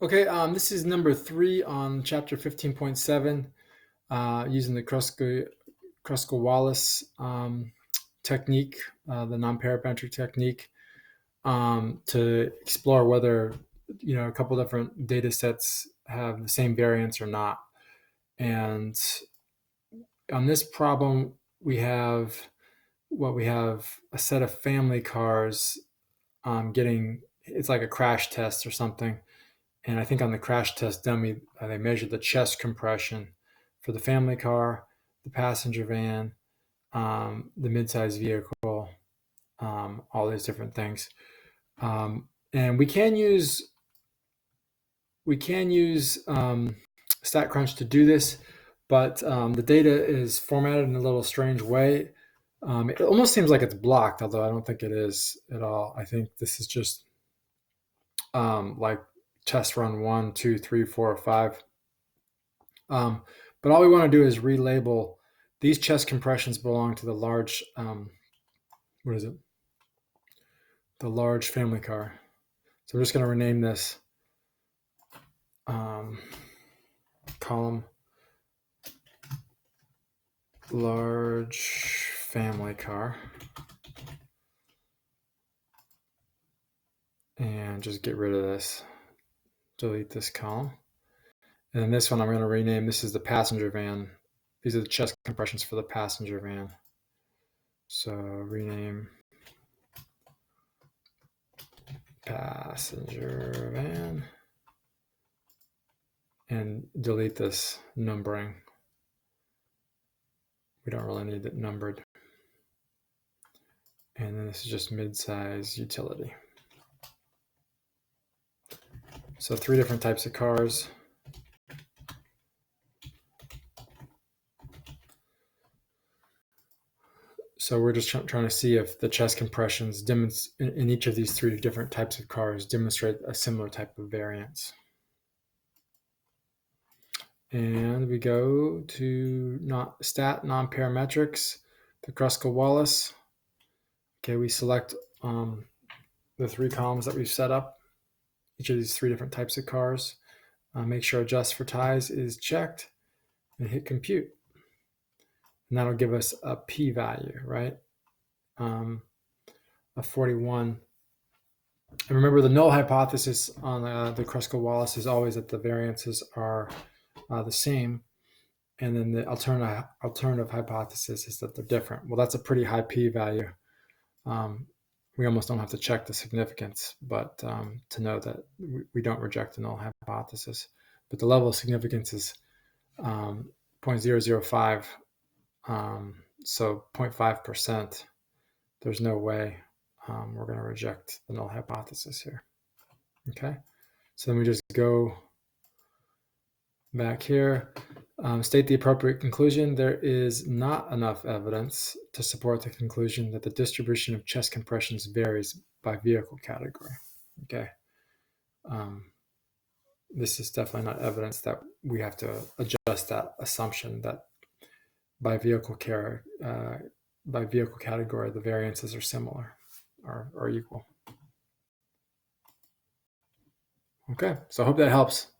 Okay, this is number 3 on chapter 15.7, using the Kruskal-Wallis technique, the non-parametric technique, to explore whether a couple different data sets have the same variance or not. And on this problem, we have a set of family cars it's like a crash test or something. And I think on the crash test dummy, they measured the chest compression for the family car, the passenger van, the midsize vehicle, all these different things. And we can use StatCrunch to do this, but the data is formatted in a little strange way. It almost seems like it's blocked, although I don't think it is at all. I think this is just like test run 1, 2, 3, 4, 5. But all we want to do is relabel these chest compressions belong to the large, the large family car. So I'm just going to rename this column large family car, and just get rid of this, delete this column. And then this one I'm going to rename, this is the passenger van. These are the chest compressions for the passenger van. So rename passenger van and delete this numbering. We don't really need it numbered. And then this is just midsize utility. So 3 different types of cars. So we're just trying to see if the chest compressions in each of these 3 different types of cars demonstrate a similar type of variance. And we go to non-parametrics, the Kruskal-Wallis. Okay, we select the 3 columns that we've set up, each of these 3 different types of cars. Make sure adjust for ties is checked and hit compute. And that'll give us a p-value, right? Of 41. And remember, the null hypothesis on the Kruskal-Wallis is always that the variances are the same. And then the alternative hypothesis is that they're different. Well, that's a pretty high p-value. We almost don't have to check the significance, but to know that we don't reject the null hypothesis. But the level of significance is 0.005. So 0.5%. There's no way we're going to reject the null hypothesis here. Okay, so then we just go back here. State the appropriate conclusion. There is not enough evidence to support the conclusion that the distribution of chest compressions varies by vehicle category. Okay. This is definitely not evidence that we have to adjust that assumption that by vehicle category, the variances are similar or equal. Okay, so I hope that helps.